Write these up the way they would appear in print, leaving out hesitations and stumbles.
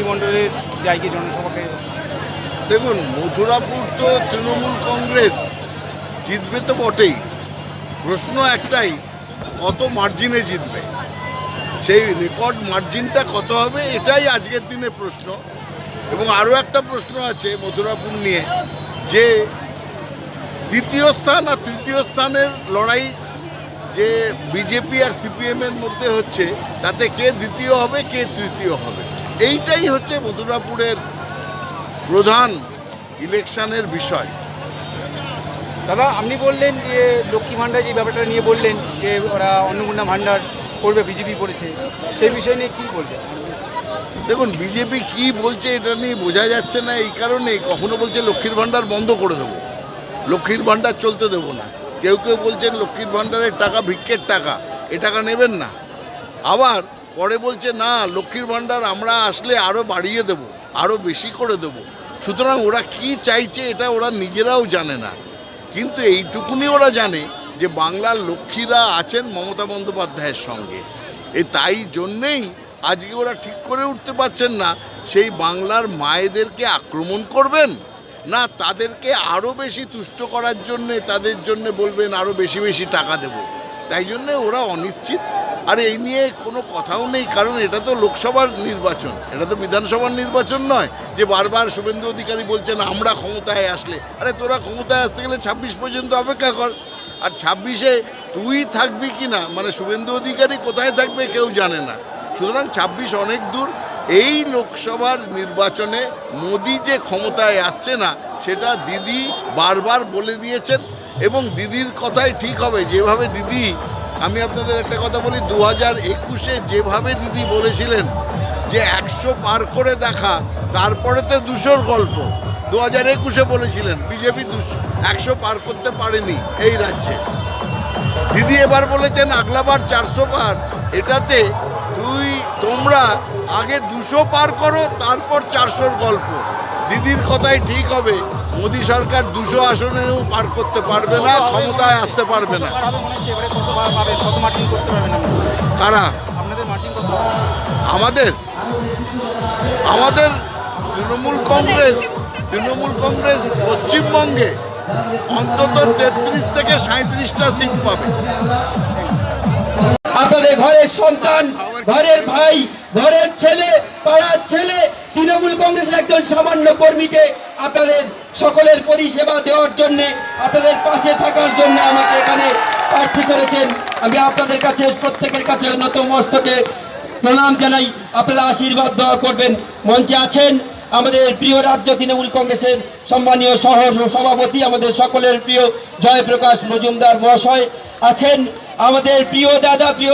মণ্ডলের জায়গায় জনসভাকে? দেখুন, মথুরাপুর তো তৃণমূল কংগ্রেস জিতবে তো বটেই। প্রশ্ন একটাই, কত মার্জিনে জিতবে, সেই রেকর্ড মার্জিনটা কত হবে, এটাই আজকের দিনে প্রশ্ন। এবং আরও একটা প্রশ্ন আছে মথুরাপুর নিয়ে, যে দ্বিতীয় স্থান আর তৃতীয় স্থানের লড়াই যে বিজেপি আর সিপিএমের মধ্যে হচ্ছে, তাতে কে দ্বিতীয় হবে কে তৃতীয় হবে, এইটাই হচ্ছে মথুরাপুরের প্রধান ইলেকশনের বিষয়। দাদা, আপনি বললেন যে লক্ষ্মী ভাণ্ডার যে ব্যাপারটা নিয়ে বললেন যে ওরা অন্নপূর্ণা ভাণ্ডার করবে, বিজেপি করেছে, সেই বিষয় নিয়ে কী বলবেন? দেখুন, বিজেপি কি বলছে এটা নিয়ে বোঝা যাচ্ছে না। এই কারণে কখনো বলছে লক্ষ্মীর ভাণ্ডার বন্ধ করে দেবো, লক্ষ্মীর ভাণ্ডার চলতে দেবো না। কেউ কেউ বলছেন লক্ষ্মীর ভাণ্ডারের টাকা ভিক্ষের টাকা, এ টাকা নেবেন না। আবার পরে বলছে না, লক্ষ্মীর ভাণ্ডার আমরা আসলে আরও বাড়িয়ে দেব, আরও বেশি করে দেব। সুতরাং ওরা কি চাইছে এটা ওরা নিজেরাও জানে না, কিন্তু এইটুকুনি ওরা জানে যে বাংলার লক্ষ্মীরা আছেন মমতা বন্দ্যোপাধ্যায়ের সঙ্গে। তাই জন্যেই আজকে ওরা ঠিক করে উঠতে পারছেন না, সেই বাংলার মায়েদেরকে আক্রমণ করবেন, না তাদেরকে আরও বেশি তুষ্ট করার জন্যে তাদের জন্য বলবেন আরও বেশি বেশি টাকা দেব। তাই জন্যে ওরা অনিশ্চিত। আর এই নিয়ে কোনো কথাও নেই, কারণ এটা তো লোকসভার নির্বাচন, এটা তো বিধানসভার নির্বাচন নয় যে বারবার শুভেন্দু অধিকারী বলছেন আমরা ক্ষমতায় আসলে। আরে তোরা ক্ষমতায় আসতে গেলে 26 পর্যন্ত অপেক্ষা কর। আর 26-এ তুই থাকবি কি না, মানে শুভেন্দু অধিকারী কোথায় থাকবে কেউ জানে না। সুতরাং 26 অনেক দূর। এই লোকসভার নির্বাচনে মোদি যে ক্ষমতায় আসছে না, সেটা দিদি বারবার বলে দিয়েছেন, এবং দিদির কথাই ঠিক হবে। যেভাবে দিদি, আমি আপনাদের একটা কথা বলি, 2021-এ যেভাবে দিদি বলেছিলেন যে 100 পার করে দেখা, তারপরে তো 200-র গল্প। 2021-এ বলেছিলেন বিজেপি 100 পার করতে পারেনি এই রাজ্যে। দিদি এবার বলেছেন আগলাবার 400 পার। এটাতে তোমরা আগে 200 পার করো, তারপর 400-র গল্প। দিদির কথাই ঠিক হবে, মোদী সরকার 200 আসনেও পার করতে পারবে না, ক্ষমতায় আসতে পারবে না। কারা? আমাদের আমাদের তৃণমূল কংগ্রেস পশ্চিমবঙ্গে অন্তত 33 থেকে 37টা সিট পাবে। আপনাদের ঘরের সন্তান, ঘরের ভাই, ঘরের ছেলে, পাড়ার ছেলে, তৃণমূল কংগ্রেসের একজন সামান্য কর্মীকে আপনাদের সকলের পরিষেবা দেওয়ার জন্য, আপনাদের পাশে থাকার জন্য আমাকে এখানে প্রার্থী করেছেন। আমি আপনাদের কাছে প্রত্যেকের কাছে নত মস্তকে প্রণাম জানাই, আপনারা আশীর্বাদ দোয়া করবেন। মঞ্চে আছেন আমাদের প্রিয় রাজ্য তৃণমূল কংগ্রেসের সম্মানীয় সহ সভাপতি, আমাদের সকলের প্রিয় জয়প্রকাশ মজুমদার মহাশয় আছেন, আমাদের প্রিয় দাদা, প্রিয়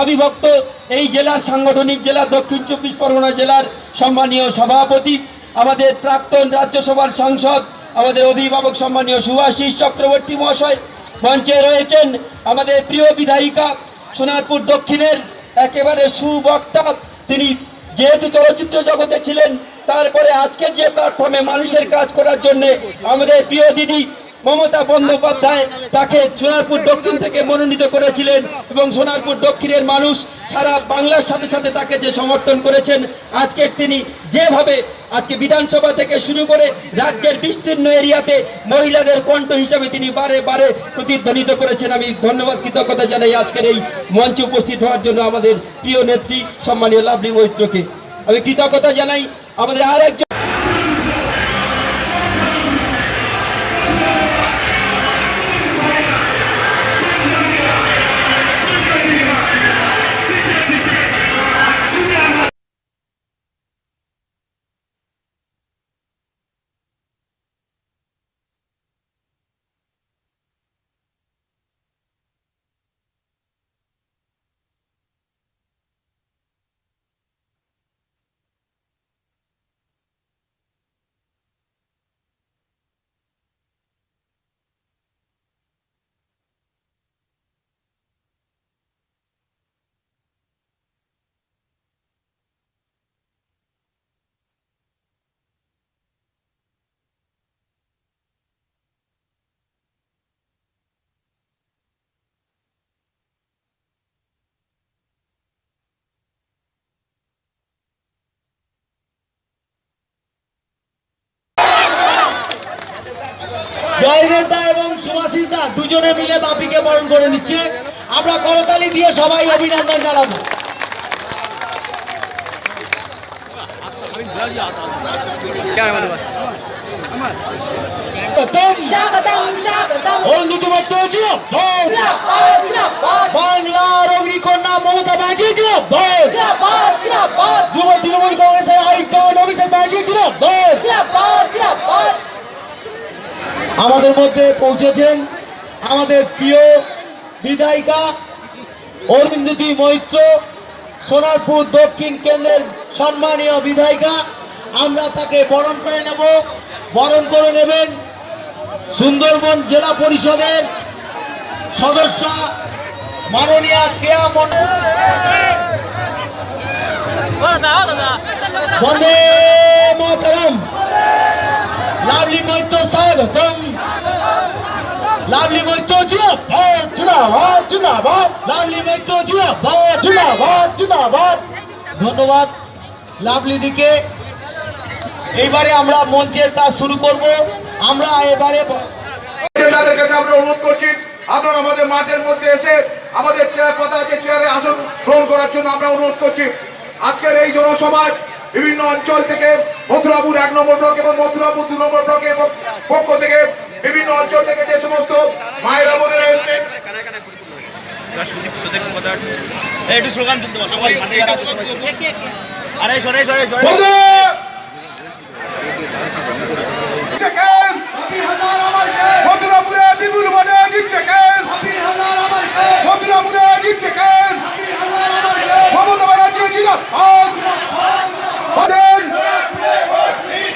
অবিভক্ত এই জেলার সাংগঠনিক জেলা দক্ষিণ 24 পরগনা জেলার সম্মানীয় সভাপতি, আমাদের প্রাক্তন রাজ্যসভার সাংসদ, আমাদের অভিভাবক সম্মানীয় সুভাষিস চক্রবর্তী মহাশয়। মঞ্চে রয়েছেন আমাদের প্রিয় বিধায়িকা, সোনারপুর দক্ষিণের একেবারে সুবক্তা। তিনি যেহেতু চলচ্চিত্র জগতে ছিলেন, তারপরে আজকের যে প্ল্যাটফর্মে মানুষের কাজ করার জন্য আমাদের প্রিয় দিদি মমতা বন্দ্যোপাধ্যায় তাকে সোনারপুর দক্ষিণ থেকে মনোনীত করেছিলেন, এবং সোনারপুর দক্ষিণের মানুষ সারা বাংলার সাথে সাথে তাকে যে সমর্থন করেছেন, আজকে তিনি যেভাবে আজকে বিধানসভা থেকে শুরু করে রাজ্যের বিস্তীর্ণ এরিয়াতে মহিলাদের কণ্ঠ হিসাবে তিনি বারে বারে প্রতিধ্বনিত করেছেন। আমি ধন্যবাদ, কৃতজ্ঞতা জানাই আজকের এই মঞ্চে উপস্থিত হওয়ার জন্য আমাদের প্রিয় নেত্রী সম্মানীয় লাভলি মৈত্রকে। আমি কৃতজ্ঞতা জানাই আমাদের আর একজন জয়দেব দা এবং সুভাষিস দা দুজনে মিলে বাপিকে বরণ করে নিচ্ছে। আমরা করতালি দিয়ে সবাই অভিনন্দন জানাবো। বাংলার অগ্নিকন্যা মমতা ব্যানার্জি যুব তৃণমূল কংগ্রেসের হাইকমান্ড অভিষেক ব্যানার্জি আমাদের মধ্যে পৌঁছেছেন আমাদের প্রিয় বিধায়িকা অরুন্ধতী মৈত্র, সোনারপুর দক্ষিণ কেন্দ্রের সম্মানীয় বিধায়িকা। আমরা তাকে বরণ করে নেব। বরণ করে নেবেন সুন্দরবন জেলা পরিষদের সদস্য মাননীয়া কেয়া মন্ডল। বন্দে মাতরম। লাভলি মৈত্র স্বাগতম। লাভলি মৈত্র জিন্দাবাদ জিন্দাবাদ জিন্দাবাদ। লাভলি মৈত্র জিন্দাবাদ জিন্দাবাদ জিন্দাবাদ। ধন্যবাদ লাভলি দিকে। এইবারে আমরা মঞ্চের কাজ শুরু করব। আমরা এবারে তাদের কাছে আমরা অনুরোধ করছি, আপনারা আমাদের মাঠের মধ্যে এসে আমাদের চেয়ার পাতা আছে, চেয়ারে আসন গ্রহণ করার জন্য আমরা অনুরোধ করছি। আজকের এই জনসভায় বিভিন্ন অঞ্চল থেকে মথুরাপুর 1 নম্বর ব্লক এবং মথুরাপুর 2 নম্বর ব্লকের পক্ষ থেকে বিভিন্ন অঞ্চল থেকে যে সমস্ত মায়েরা বোনেরা এসেছেন, একটু স্লোগান তুলতে পারো সবাই মাঠে যারা আছে সবাই। আরে সরে সরে সরে মথুরাপুরে বিপুল ভোটে জিতছে কেন? মথুরাপুরে জিতছে কেন? মমতা ব্যানার্জি জিন্দাবাদ।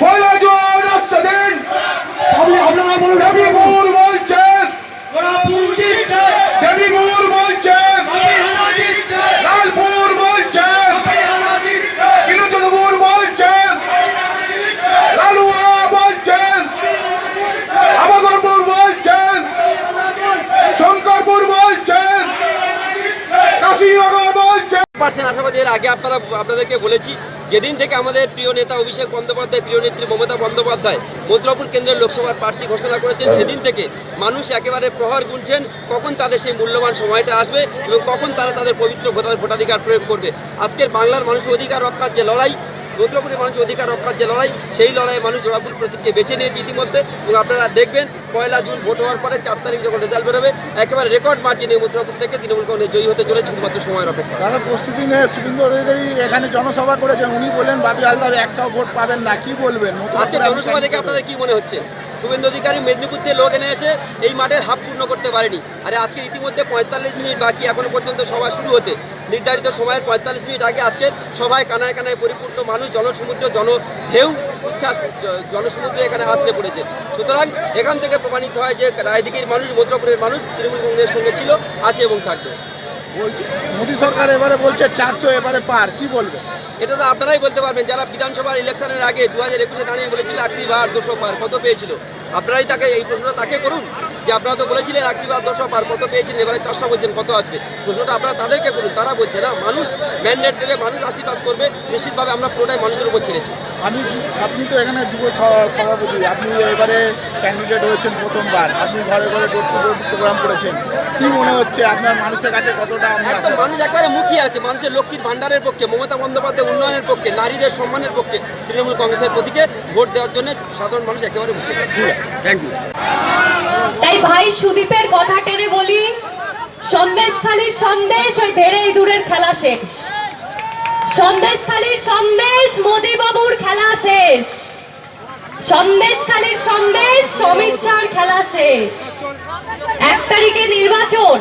পয়লা জুন আসছে দিন। আপনারা বলুন দেবী মূল বলছেন, দেবী মূল বলছেন, লালপুর বলছেন, কিলোচনপুর বলছেন, লালুয়া বলছেন, আমাদরপুর বলছেন, শঙ্করপুর বলছেন, কাশীনগর বলছেন। আশাবাদী। এর আগে আপনাদেরকে বলেছি, যেদিন থেকে আমাদের প্রিয় নেতা অভিষেক বন্দ্যোপাধ্যায়, প্রিয় নেত্রী মমতা বন্দ্যোপাধ্যায় মথুরাপুর কেন্দ্রের লোকসভার প্রার্থী ঘোষণা করেছেন, সেদিন থেকে মানুষ একেবারে প্রহর গুনছেন কখন তাদের সেই মূল্যবান সময়টা আসবে এবং কখন তারা তাদের পবিত্র ভোটাধিকার প্রয়োগ করবে। আজকের বাংলার মানুষের অধিকার রক্ষার যে লড়াই, মথুরাপুরের মানুষের অধিকার রক্ষার যে লড়াই, সেই লড়াইয়ে মানুষ জোড়াফুল প্রতীককে বেছে নিয়েছে ইতিমধ্যে। এবং আপনারা দেখবেন 1 জুন ভোট হওয়ার পরে 4 তারিখ যখন রেজাল্ট বেরোবে, একেবারে রেকর্ড মার্জিনে মথুরাপুর থেকে তৃণমূল কংগ্রেস জয়ী হতে চলেছে, শুধুমাত্র সময়ের অপেক্ষা। দাদা প্রস্তুতি নিয়ে শুভেন্দু অধিকারী এখানে জনসভা করেছেন, উনি বললেন বাপি হালদার একটাও ভোট পাবেন না, কি বলবেন? আজকে জনসভা থেকে আপনাদের কি মনে হচ্ছে? শুভেন্দু অধিকারী মেদিনীপুর থেকে লোক এনে এসে এই মাঠের হাফ পূর্ণ করতে পারেনি। আরে আজকে ইতিমধ্যে 45 মিনিট বাকি এখনো পর্যন্ত সভা শুরু হতে। নির্ধারিত সময়ের 45 মিনিট আগে আজকে সভায় কানায় কানায় পরিপূর্ণ মানুষ, জনসমুদ্র, ঢেউ উচ্ছ্বাস, জনসমুদ্র এখানে আছড়ে পড়েছে। সুতরাং এখান থেকে প্রমাণিত হয় যে রায়দিঘির মানুষ, মথুরাপুরের মানুষ তৃণমূল কংগ্রেসের সঙ্গে ছিল, আছে এবং থাকবে। মোদী সরকার এবারে বলছে 400 এবারে পার, কি বলবে? এটা তো আপনারাই বলতে পারবেন, যারা বিধানসভার ইলেকশনের আগে 2021-এ দাঁড়িয়ে বলেছিল আখরি বার 200 পার, কত পেয়েছিল? আপনারাই তাকে এই প্রশ্নটা তাকে করুন যে আপনারা তো বলেছিলেন আখরি বার 200 পার, কত পেয়েছিলেন? এবারে 400 বলছেন, কত আসবে? প্রশ্নটা আপনারা তাদেরকে করুন। তারা বলছে না, মানুষ ম্যান্ডেট দেবে, মানুষ আশীর্বাদ করবে। নিশ্চিতভাবে আমরা পুরোটাই মানুষের উপর ছেড়েছি। আপনি তো এখানে যুব সভাপতি, আপনি এবারে ক্যান্ডিডেট হয়েছেন প্রথমবার, আপনি ঘরে ঘরে ডোর টু ডোর প্রোগ্রাম করেছেন, কি মনে হচ্ছে আপনার মানুষের কাছে কতটা? একদম মানুষ একবারে মুখিয়ে আছে মানুষের লক্ষ্মীর ভাণ্ডারের পক্ষে, মমতা বন্দ্যোপাধ্যায় উন্নয়নের পক্ষে, নারীদের সম্মানের পক্ষে, তৃণমূল কংগ্রেসের প্রতীকে ভোট দেওয়ার জন্য সাধারণ মানুষ একেবারে মুখিয়ে আছে। Thank you. তাই ভাই সুদীপের কথা টেনে বলি, সন্দেশখালির সন্দেশ ওই ধেড়েই দূরের খেলা শেষ। সন্দেশখালির সন্দেশ মোদি বাবুর খেলা শেষ। সন্দেশখালির সন্দেশ অমিত শাহর খেলা শেষ। 1 তারিখে নির্বাচন,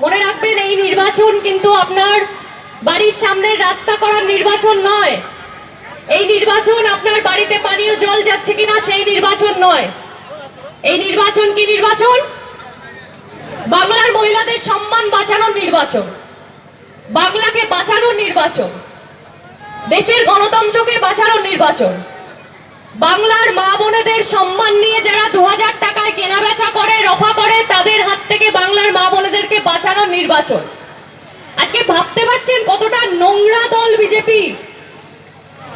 মনে রাখবেন এই নির্বাচন কিন্তু আপনার বাড়ির সামনের রাস্তা করার নির্বাচন নয়। এই নির্বাচন আপনার বাড়িতে পানীয় জল যাচ্ছে কিনা সেই নির্বাচন নয়। এই নির্বাচন কি নির্বাচন? বাংলার মহিলাদের সম্মান বাঁচানোর নির্বাচন, বাংলাকে বাঁচানোর নির্বাচন, দেশের গণতন্ত্রকে বাঁচানোর নির্বাচন। বাংলার মা বোনেদের সম্মান নিয়ে যারা 2000 টাকায় কেনাবেচা করে, রফা করে, তাদের হাত থেকে বাংলার মা বোনেদেরকে বাঁচানোর নির্বাচন। আজকে ভাবতে পারছেন কতটা নোংরা দল বিজেপি,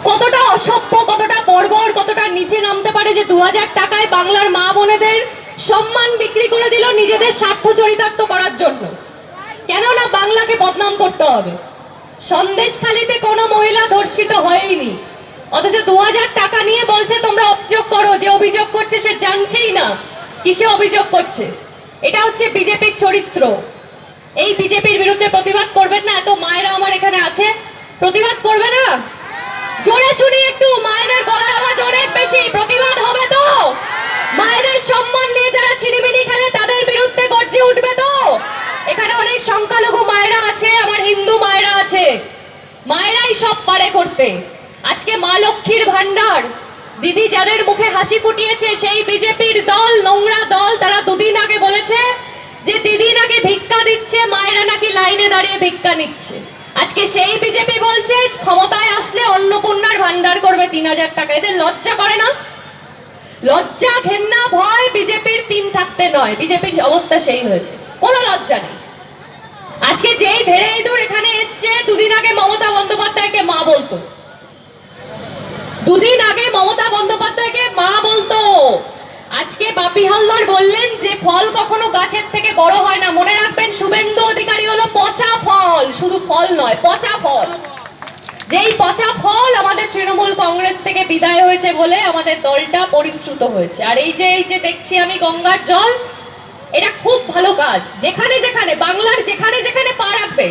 কতটা অসভ্য, কতটা বর্বর, কতটা নিচে নামতে পারে যে 2000 টাকায় বাংলার মা বোনেদের সম্মান বিক্রি করে দিল নিজেদের স্বার্থ চরিতার্থ করার জন্য। কেননা বাংলাকে বদনাম করতে হবে। সন্দেশখালিতে কোনো মহিলা ধর্ষিত হয়নি, অথচ 2000 টাকা নিয়ে বলছে তোমরা অভিযোগ করো। যে অভিযোগ করছে সে জানছেই না কিসে অভিযোগ করছে। এটা হচ্ছে বিজেপির চরিত্র। এই বিজেপির বিরুদ্ধে প্রতিবাদ করবেন না? এত মায়েরা আমার এখানে আছে, প্রতিবাদ করবে না? জোরে শুনি একটু, মায়েদের গলার আওয়াজ অনেক বেশি। প্রতিবাদ হবে তো? মায়েদের সম্মান নিয়ে যারা ছিনিমিনি খেলে তাদের বিরুদ্ধে গর্জে উঠবে তো? এখানে অনেক সংখ্যালঘু মায়েরা আছে, আমার হিন্দু মায়েরা আছে, মায়েরাই সব পারে করতে। আজকে মা লক্ষ্মীর ভান্ডার দিদি যাদের মুখে হাসি ফুটিয়েছে, সেই বিজেপির দল, নোংরা দল, তারা দুদিন আগে বলেছে যে দিদি নাকি ভিক্ষা দিচ্ছে, মায়েরা নাকি লাইনে দাঁড়িয়ে ভিক্ষা নিচ্ছে। আজকে সেই বিজেপি বলছে ক্ষমতায় আসলে অন্নপূর্ণার ভান্ডার করবে 3000 টাকা। এদের লজ্জা করে না? লজ্জা, ঘেন্না, ভয় বিজেপির 3 থাকতে নয়। বিজেপির অবস্থা সেই হয়েছে, কোনো লজ্জা নেই। আজকে যেই ধেড়ে ইঁদুর এখানে এসছে, দুদিন আগে মমতা বন্দ্যোপাধ্যায়কে মা বলতো, দুদিন আগে মমতা বন্দ্যোপাধ্যায়কে মা বলতো। আজকে বাপি হালদার বললেন যে ফল কখনো গাছের থেকে বড় হয় না। মনে রাখবেন, শুভেন্দু অধিকারী হলো পচা ফল, শুধু ফল নয়, পচা ফল। যেই পচা ফল আমাদের তৃণমূল কংগ্রেস থেকে বিদায় হয়েছে বলে আমাদের দলটা পরিশ্রুত হয়েছে। আর এই যে দেখছি আমি গঙ্গার জল, এটা খুব ভালো কাজ। যেখানে যেখানে বাংলার যেখানে যেখানে পা রাখবে,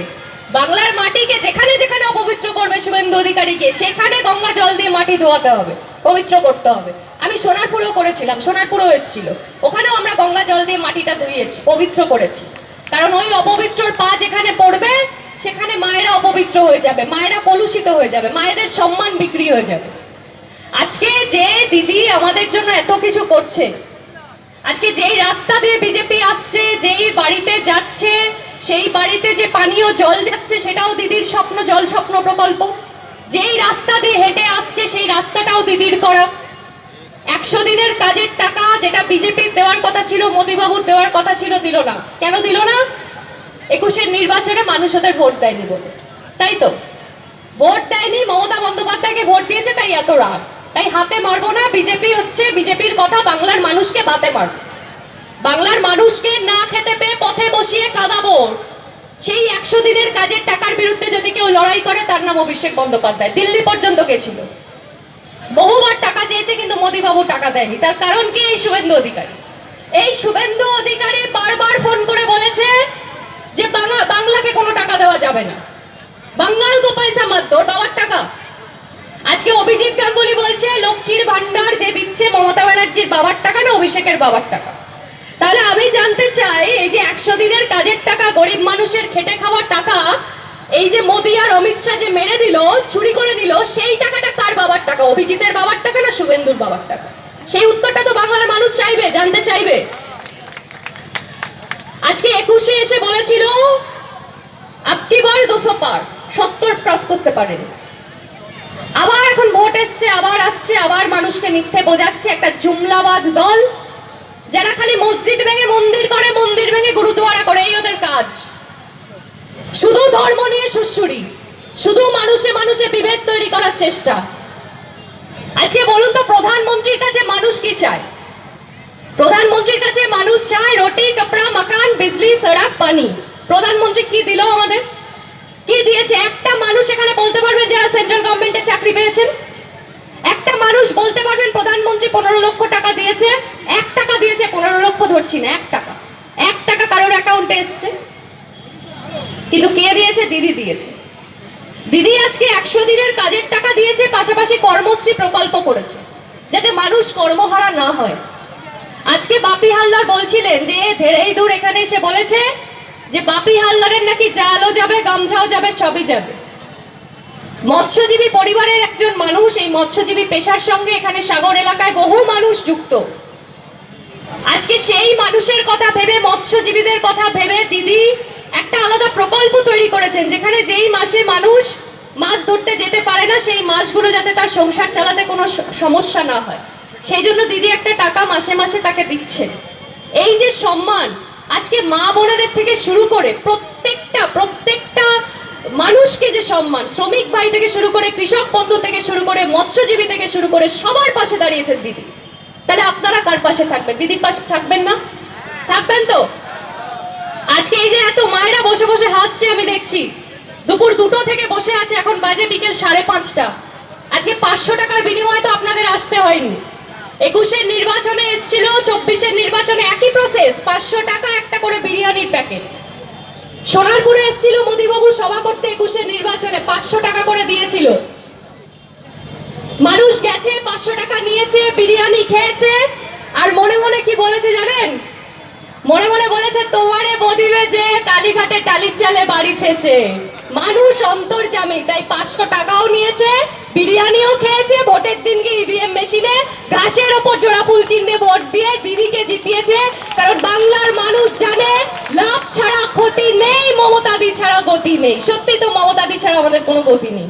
বাংলার মাটিকে যেখানে যেখানে অপবিত্র করবে শুভেন্দু অধিকারীকে, সেখানে গঙ্গা জল দিয়ে মাটি ধোয়াতে হবে, পবিত্র করতে হবে। আমি সোনারপুরেও করেছিলাম, সোনারপুরেও এসেছিল, ওখানেও আমরা গঙ্গা জল দিয়ে মাটিটা ধুইয়েছি, পবিত্র করেছি। কারণ ওই অপবিত্রর পা যেখানে পড়বে সেখানে মায়েরা অপবিত্র হয়ে যাবে, মায়েরা কলুষিত হয়ে যাবে, মায়েদের সম্মান বিক্রি হয়ে যাবে। আজকে যে দিদি আমাদের জন্য এত কিছু করছে, আজকে যেই রাস্তা দিয়ে বিজেপি আসছে, যেই বাড়িতে যাচ্ছে, সেই বাড়িতে যে পানীয় জল যাচ্ছে সেটাও দিদির স্বপ্ন, জল স্বপ্ন প্রকল্প। যেই রাস্তা দিয়ে হেঁটে আসছে সেই রাস্তাটাও দিদির করা। 100 দিনের কাজের টাকা যেটা বিজেপির দেওয়ার কথা ছিল, মোদিবাবুর দেওয়ার কথা ছিল, দিল না। কেন দিল না? 21-এর নির্বাচনে মানুষ ওদের ভোট দেয়নি বলে। তাই তো, ভোট দেয়নি, মমতা বন্দ্যোপাধ্যায়কে ভোট দিয়েছে, তাই এত রাগ। তাই হাতে মারবো না, বিজেপি হচ্ছে বিজেপির কথা, বাংলার মানুষকে বাতে মারবো, বাংলার মানুষকে না খেতে পেয়ে পথে বসিয়ে কাঁদাবো। সেই 100 দিনের কাজের টাকার বিরুদ্ধে যদি কেউ লড়াই করে তার নাম অভিষেক বন্দ্যোপাধ্যায়। দিল্লি পর্যন্ত গেছিল, বহুবার টাকা চেয়েছে, কিন্তু মোদিবাবু টাকা দেয়নি। তার কারণ কি? এই শুভেন্দু অধিকারী। এই শুভেন্দু অধিকারী বারবার ফোন করে বলেছে যে বাংলাকে কোনো টাকা দেওয়া যাবে না, বাঙ্গাল কো পয়সা মত দো, বাবার টাকা। আজকে অভিজিৎ গাঙ্গুলি বলছে লক্ষ্মীর ভান্ডার যে দিচ্ছে মমতা ব্যানার্জির বাবার টাকা না অভিষেকের বাবার টাকা। তাহলে আমি জানতে চাই, এই যে 100 দিনের কাজের টাকা, গরিব মানুষের খেটে খাওয়ার টাকা, এই যে মোদি আর অমিত শাহ যে মেরে দিল, চুরি করে নিল, সেই টাকাটা কার বাবার টাকা? অভিজিতের বাবার টাকা না শুভেন্দুর বাবার টাকা? সেই উত্তরটা তো বাংলার মানুষ চাইবে, জানতে চাইবে। আজকে 21-এ এসে বলেছিল আপকি বার 200 পার, 70 ক্রস করতে পারেনি। আবার এখন ভোট এসছে, আবার আসছে, আবার মানুষকে মিথ্যে বোঝাচ্ছে। একটা জুমলাবাজ দল, যারা খালি মসজিদ ভেঙে মন্দির করে, মন্দির ভেঙে গুরুদুয়ারা করে, এই ওদের কাজ। শুধু ধর্ম নিয়ে সুশ্রুরি, শুধু মানুষে মানুষে বিভেদ তৈরি করার চেষ্টা। আজকে বলুন তো, প্রধানমন্ত্রীর কাছে মানুষ কি চায়? প্রধানমন্ত্রীর কাছে মানুষ চায় রুটি, কাপড়া, মাকান, বিজলি, সড়ক, পানি। প্রধানমন্ত্রী কি দিল আমাদের? কি দিয়েছে? একটা মানুষ এখানে বলতে পারবেন যারা সেন্ট্রাল গভর্নমেন্টে চাকরি পেয়েছেন? একটা মানুষ বলতে পারবেন প্রধানমন্ত্রী 15 লক্ষ টাকা দিয়েছে? 1 টাকা দিয়েছে, 15 লক্ষ ধরছি না, 1 টাকা কারোর অ্যাকাউন্টে এসছে। কিন্তু কে দিয়েছে? দিদি দিয়েছে। দিদি আজকে 100 দিনের কাজের টাকা দিয়েছে, পাশাপাশি কর্মশ্রী প্রকল্প করেছে, যাতে মানুষ কর্মহারা না হয়। আজকে বাপি হালদার বলছিলেন যে ধেড়ে ইঁদুর এখানে এসে বলেছে যে বাপি হালদারের নাকি চালও যাবে, গামছাও যাবে, সবই যাবে। মৎস্যজীবী পরিবারের একজন মানুষ, এই মৎস্যজীবী পেশার সঙ্গে এখানে সাগর এলাকায় বহু মানুষ যুক্ত। আজকে সেই মানুষের কথা ভেবে, মৎস্যজীবীদের কথা ভেবে দিদি একটা আলাদা প্রকল্প তৈরি করেছেন, যেখানে যেই মাসে মানুষ মাছ ধরতে যেতে পারে না, সেই মাসগুলো যাতে তার সংসার চালাতে কোনো সমস্যা না হয়, সেই জন্য দিদি একটা টাকা মাসে মাসে তাকে দিচ্ছেন। এই যে সম্মান, আজকে মা বোনেদের থেকে শুরু করে প্রত্যেকটা মানুষকে যে সম্মান, শ্রমিক ভাই থেকে শুরু করে, কৃষক বন্ধু থেকে শুরু করে, মৎস্যজীবী থেকে শুরু করে, সবার পাশে দাঁড়িয়েছেন দিদি। তাহলে আপনারা কার পাশে থাকবেন? দিদির পাশে থাকবেন না? থাকবেন তো? আজকে এই যে এত মায়েরা বসে বসে হাসছে আমি দেখছি, দুপুর 2টো থেকে বসে আছে, এখন বাজে বিকেল 5:30। আজকে 500 টাকার বিনিময়ে তো আপনাদের আসতে হয়নি। 21-এর নির্বাচনে এসেছিল, 24-এর নির্বাচনে একই প্রসেস, 500 টাকা একটা করে বিরিয়ানির প্যাকেট। সোনারপুরে এসেছিল মোদিবাবু সভা করতে 21-এর নির্বাচনে, 500 টাকা করে দিয়েছিল। মানুষ গেছে, 500 টাকা নিয়েছে, বিরিয়ানি খেয়েছে, আর মনে মনে কি বলেছে জানেন? মনে মনে বলেছে, তোমারে বদিবে যে কালীঘাটে টালির চালে বাড়ি ছেসে। মানুষ অন্তর্যামী, তাই 500 টাকাও নিয়েছে, বিরিয়ানিও খেয়েছে, ভোটের দিনকে ইভিএম মেশিনে ঘাসের ওপর জোড়া ফুল চিহ্নে ভোট দিয়ে দিদিকে জিতিয়েছে। কারণ বাংলার মানুষ জানে লাভ ছাড়া ক্ষতি নেই, মমতাদি ছাড়া গতি নেই। সত্যি তো, মমতাদি ছাড়া আমাদের কোনো গতি নেই।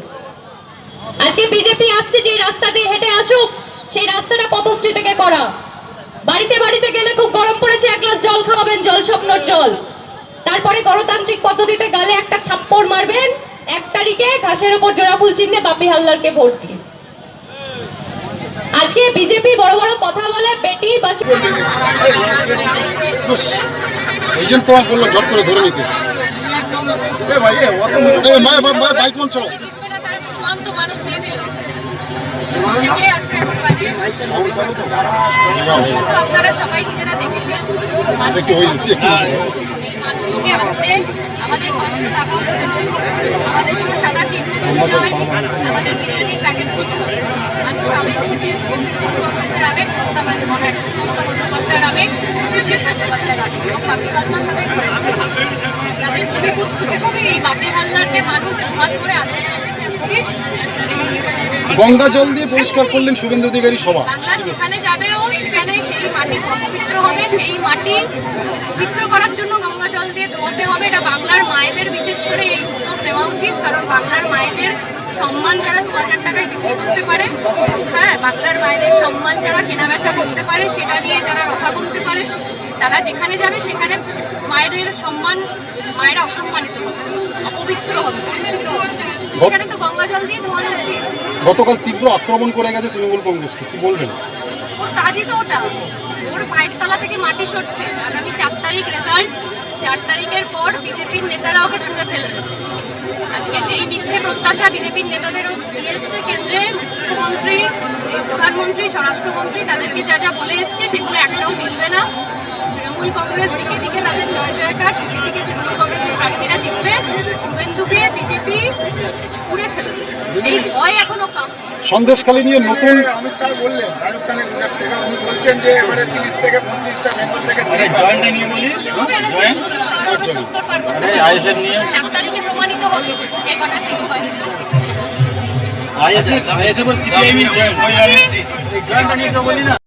আজকে বিজেপি আসছে, যে রাস্তা দিয়ে হেঁটে আসুক, সেই রাস্তাটা পথশ্রী থেকে করা। বাড়িতে বাড়িতে গেলে খুব গরম পড়েছে, 1 গ্লাস জল খাওয়াবেন, জল স্বপ্নর জল। তারপরে গণতান্ত্রিক পদ্ধতিতে গালে একটা থাপ্পড় মারবেন 1 তারিখে ঘাসের উপর জোড়া ফুল চিহ্নে বাপি হালদারকে ভোট দিয়ে। আজকে বিজেপি বড় বড় কথা বলে, বেটি বাঁচাও। এই জন্য তোমার বললাম জট করে ধরে নিতে। বাইক মঞ্চ আপনারা সবাই নিজেরা দেখেছেন, মানুষকে আনতে আমাদের 500 টাকাও দিতে হয়নি, আমাদের কোনো সাদা চিহ্ন দিতে হয়নি, আমাদের বিরিয়ানির প্যাকেটও দিতে হয়নি। মানুষ আবেগ থেকে এসেছেন, কংগ্রেসের আবেগ, মমতা বন্দ্যোপাধ্যায়ের আবেগ, অভিষেক বন্দ্যোপাধ্যায়ের আবেগ, এবং বাপি হালদার তাদের ঘরে আছে, তাদের ভূমিপুত্র। এই বাপি হালদারকে মানুষ হাত করে আসে। গঙ্গা জল দিয়ে পরিষ্কার করলেন শুভেন্দু অধিকারী সভা। বাংলা যেখানে যাবেও সেখানে সেই মাটি পবিত্র হবে, সেই মাটি পবিত্র করার জন্য গঙ্গা জল দিয়ে ধোয়াতে হবে। এটা বাংলার মায়েদের বিশেষ করে এই উদ্যোগ নেওয়া উচিত, কারণ বাংলার মায়েদের সম্মান যারা 2000 টাকায় বিক্রি করতে পারে, হ্যাঁ, বাংলার মায়েদের সম্মান যারা কেনাবেচা করতে পারে, সেটা নিয়ে যারা রক্ষা করতে পারে, তারা যেখানে যাবে সেখানে মায়েদের সম্মান, মায়েরা অসম্মানিত হবে, অপবিত্র হবে, কলুষিত হবে। সেখানে তো গঙ্গা জল দিয়ে ধোয়ানো উচিত। গতকাল তীব্র আক্রমণ করে গেছে তৃণমূল কংগ্রেসকে, কি বলবেন? ওর কাজই তো ওটা, ওর পায়ের তলা থেকে মাটি সরছে। আগামী 4 তারিখ রেজাল্ট, 4 তারিখের পর বিজেপির নেতারা ওকে ছুঁড়ে ফেলে দেবে। আজকে যেই মিথ্যে প্রত্যাশা বিজেপির নেতাদেরও দিয়ে এসছে কেন্দ্রে, মুখ্যমন্ত্রী, প্রধানমন্ত্রী, স্বরাষ্ট্রমন্ত্রী, তাদেরকে যা যা বলে এসছে সেগুলো একটাও মিলবে না। তৃণমূল কংগ্রেস দিকে দিকে তাদের জয় জয়কার, দিকে দিকে তৃণমূল কংগ্রেসের প্রার্থীরা জিতবে, শুভেন্দুকে বিজেপি ছুঁড়ে ফেলে দেবে। সেই ভয় এখনো কাঁপছে। সন্দেশখালী নিয়ে নতুন অমিত শাহ বললেন রাজস্থানের লিডার থেকে, উনি বলছেন যে এবারে 30 থেকে 35টা বেঙ্গল থেকে জয়েন্টে নিয়ে বলি, 70 পার করতে হবে। 4 তারিখে প্রমাণিত হবে এই কটা সিট হয়। আইএসএফ সিপিআইএম জয়েন্ট নিয়ে তো বলি না।